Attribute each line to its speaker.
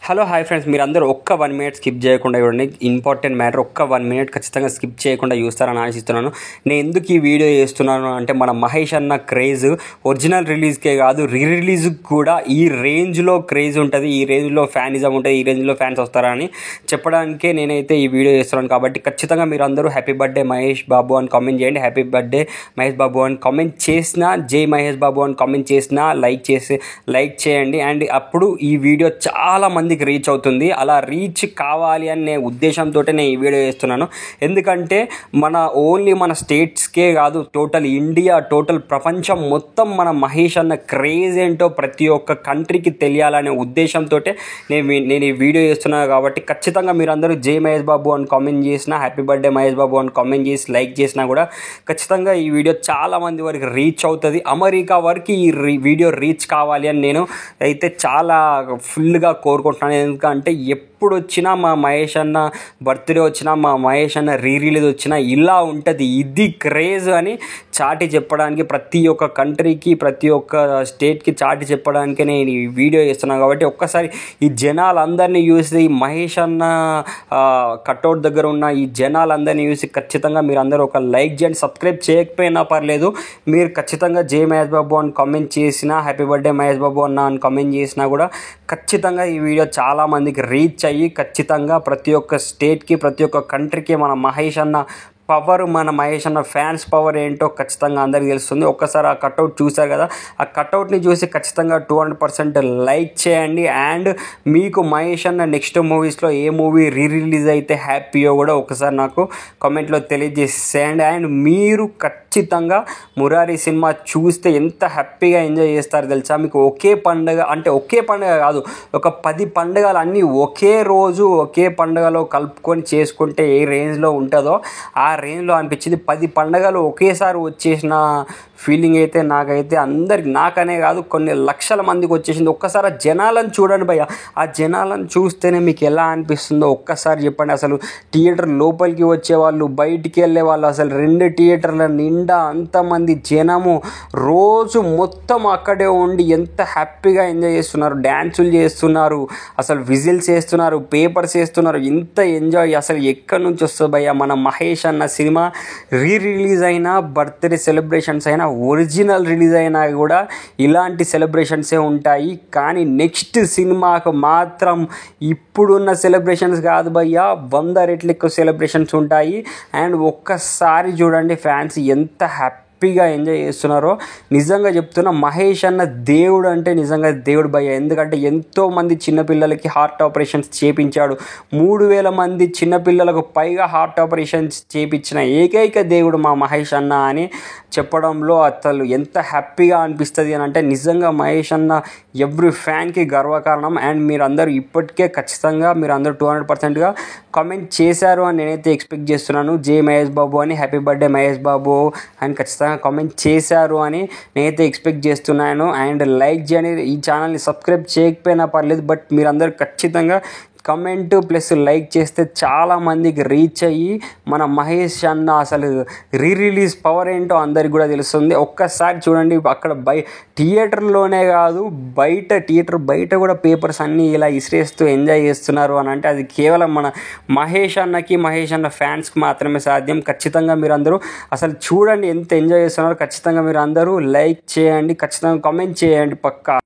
Speaker 1: Hello hi friends, మీరందరూ ఒక్క 1 minute skip చేయకుండా చూడండి. Important matter. ఒక్క 1 మినిట్ ఖచ్చితంగా స్కిప్ చేయకుండా చూస్తారని ఆశిస్తున్నాను. నేను ఎందుకు ఈ వీడియో చేస్తున్నాను అంటే, మన మహేష్ అన్న క్రేజ్ ఒరిజినల్ రిలీజ్కే కాదు, రిలీజ్కి కూడా ఈ రేంజ్లో క్రేజ్ ఉంటుంది, ఈ రేంజ్లో ఫ్యానిజం ఉంటుంది, ఈ రేంజ్లో ఫ్యాన్స్ వస్తారని చెప్పడానికే నేనైతే ఈ వీడియో చేస్తున్నాను. కాబట్టి ఖచ్చితంగా మీరు అందరూ హ్యాపీ బర్త్డే మహేష్ బాబు అని కామెంట్ చేయండి. హ్యాపీ బర్త్డే మహేష్ బాబు అని కామెంట్ చేసినా, జై మహేష్ బాబు అని కామెంట్ చేసినా లైక్ చేయండి. అండ్ అప్పుడు ఈ వీడియో చాలా మందికి రీచ్ అవుతుంది. అలా రీచ్ కావాలి అనే ఉద్దేశంతో నేను ఈ వీడియో చేస్తున్నాను. ఎందుకంటే ఓన్లీ మన స్టేట్స్కే కాదు, టోటల్ ఇండియా, టోటల్ ప్రపంచం మొత్తం మన మహేష్ అన్న క్రేజ్ ఏంటో ప్రతి ఒక్క కంట్రీకి తెలియాలనే ఉద్దేశంతో నేను ఈ వీడియో చేస్తున్నాను. కాబట్టి ఖచ్చితంగా మీరందరూ జై మహేష్ బాబు అని కామెంట్ చేసినా, హ్యాపీ బర్త్డే మహేష్ బాబు అని కామెంట్ చేసి లైక్ చేసినా కూడా ఖచ్చితంగా ఈ వీడియో చాలా మంది వరకు రీచ్ అవుతుంది. అమెరికా వరకు ఈ వీడియో రీచ్ కావాలి అని నేను అయితే చాలా ఫుల్గా కోరుకుంటున్నాను. ఎందుకంటే ఎప్పుడు వచ్చినా మా మహేష్ అన్న బర్త్డే వచ్చినా, మా మహేష్ అన్న రిలీజ్ వచ్చినా ఇలా ఉంటుంది, ఇది క్రేజ్ అని చాటి చెప్పడానికి, ప్రతి ఒక్క కంట్రీకి, ప్రతి ఒక్క స్టేట్కి చాటి చెప్పడానికి నేను ఈ వీడియో చేస్తున్నాను. కాబట్టి ఒక్కసారి ఈ జనాలందరినీ చూసి, మహేష్ అన్న కట్అవుట్ దగ్గర ఉన్న ఈ జనాలందరినీ చూసి ఖచ్చితంగా మీరు అందరూ ఒక లైక్ చేయండి. సబ్స్క్రైబ్ చేయకపోయినా పర్లేదు, మీరు ఖచ్చితంగా జై మహేష్ బాబు అని కామెంట్ చేసినా, హ్యాపీ బర్త్డే మహేష్ బాబు అన్న అని కామెంట్ చేసినా కూడా ఖచ్చితంగా ఈ వీడియో చాలామందికి రీచ్ అయ్యి ఖచ్చితంగా ప్రతి ఒక్క స్టేట్కి, ప్రతి ఒక్క కంట్రీకి మన మహేష్ అన్న పవర్, మన మహేష్ అన్న ఫ్యాన్స్ పవర్ ఏంటో ఖచ్చితంగా అందరికీ తెలుస్తుంది. ఒక్కసారి ఆ కట్అవుట్ చూశారు కదా, ఆ కట్అవుట్ని చూసి ఖచ్చితంగా 200% లైక్ చేయండి. అండ్ మీకు మహేష్ అన్న నెక్స్ట్ మూవీస్లో ఏ మూవీ రిలీజ్ అయితే హ్యాపీయో కూడా ఒకసారి నాకు కామెంట్లో తెలియజేసేయండి. అండ్ మీరు ఖచ్చితంగా మురారి సినిమా చూస్తే ఎంత హ్యాపీగా ఎంజాయ్ చేస్తారు తెలుసా. మీకు ఒకే పండుగ, అంటే ఒకే పండుగ కాదు, ఒక 10 పండుగలు అన్నీ ఒకే రోజు ఒకే పండుగలో కలుపుకొని చేసుకుంటే ఏ రేంజ్లో ఉంటుందో ఆ రేంజ్లో అనిపించింది. 10 పండుగలు ఒకేసారి వచ్చేసిన ఫీలింగ్ అయితే నాకైతే, నాకనే కాదు కొన్ని లక్షల మందికి వచ్చేసింది. ఒక్కసారి ఆ జనాలను చూడండి భయ్య, ఆ జనాలను చూస్తేనే మీకు ఎలా అనిపిస్తుందో ఒక్కసారి చెప్పండి. అసలు థియేటర్ లోపలికి వచ్చేవాళ్ళు, బయటికి వెళ్ళే వాళ్ళు, అసలు 2 థియేటర్ల నిండా అంతమంది జనము రోజు మొత్తం అక్కడే ఉండి ఎంత హ్యాపీగా ఎంజాయ్ చేస్తున్నారు, డ్యాన్సులు చేస్తున్నారు, అసలు విజిల్స్ వేస్తున్నారు, పేపర్స్ వేస్తున్నారు. ఇంత ఎంజాయ్ అసలు ఎక్కడి నుంచి వస్తుంది భయ్య. మన మహేష్ అన్న సినిమా రిలీజ్ అయినా, బర్త్డే సెలబ్రేషన్స్ అయినా, ఒరిజినల్ రిలీజ్ అయినా కూడా ఇలాంటి సెలబ్రేషన్సే ఉంటాయి. కానీ నెక్స్ట్ సినిమాకు మాత్రం ఇప్పుడున్న సెలబ్రేషన్స్ కాదు భయ్యా, 100 రెట్లు ఎక్కువ సెలబ్రేషన్స్ ఉంటాయి. అండ్ ఒక్కసారి చూడండి ఫ్యాన్స్ ఎంత హ్యాపీగా ఎంజాయ్ చేస్తున్నారో. నిజంగా చెప్తున్నా, మహేష్ అన్న దేవుడు అంటే నిజంగా దేవుడు భయ్య. ఎందుకంటే ఎంతోమంది చిన్నపిల్లలకి హార్ట్ ఆపరేషన్స్ చేపించాడు. 3000 మంది చిన్నపిల్లలకు పైగా హార్ట్ ఆపరేషన్స్ చేపించిన ఏకైక దేవుడు మా మహేష్ అన్న అని చెప్పడంలో అసలు ఎంత హ్యాపీగా అనిపిస్తుంది అని అంటే, నిజంగా మహేష్ అన్న ఎవ్రీ ఫ్యాన్కి గర్వకారణం. అండ్ మీరందరూ ఇప్పటికే ఖచ్చితంగా మీరందరూ 200%గా కామెంట్ చేశారు అని నేనైతే ఎక్స్పెక్ట్ చేస్తున్నాను. జై మహేష్ బాబు అని, హ్యాపీ బర్త్డే మహేష్ బాబు అని ఖచ్చితంగా కామెంట్ చేశారు అని నేనైతే ఎక్స్పెక్ట్ చేస్తున్నాను. అండ్ లైక్ చేయండి, ఈ ఛానల్ని సబ్స్క్రైబ్ చేయకపోయినా పర్లేదు, బట్ మీరందరూ ఖచ్చితంగా కమెంట్ ప్లస్ లైక్ చేస్తే చాలామందికి రీచ్ అయ్యి మన మహేష్ అన్న అసలు రిలీజ్ పవర్ ఏంటో అందరికి కూడా తెలుస్తుంది. ఒక్కసారి చూడండి, అక్కడ థియేటర్లోనే కాదు, థియేటర్ బయట కూడా పేపర్స్ అన్నీ ఇలా ఇసిరేస్తూ ఎంజాయ్ చేస్తున్నారు అని అంటే, అది కేవలం మన మహేష్ అన్నకి, మహేష్ అన్న ఫ్యాన్స్కి మాత్రమే సాధ్యం. ఖచ్చితంగా మీరు అందరూ అసలు చూడండి ఎంత ఎంజాయ్ చేస్తున్నారో. ఖచ్చితంగా మీరు అందరూ లైక్ చేయండి, ఖచ్చితంగా కామెంట్ చేయండి పక్కా.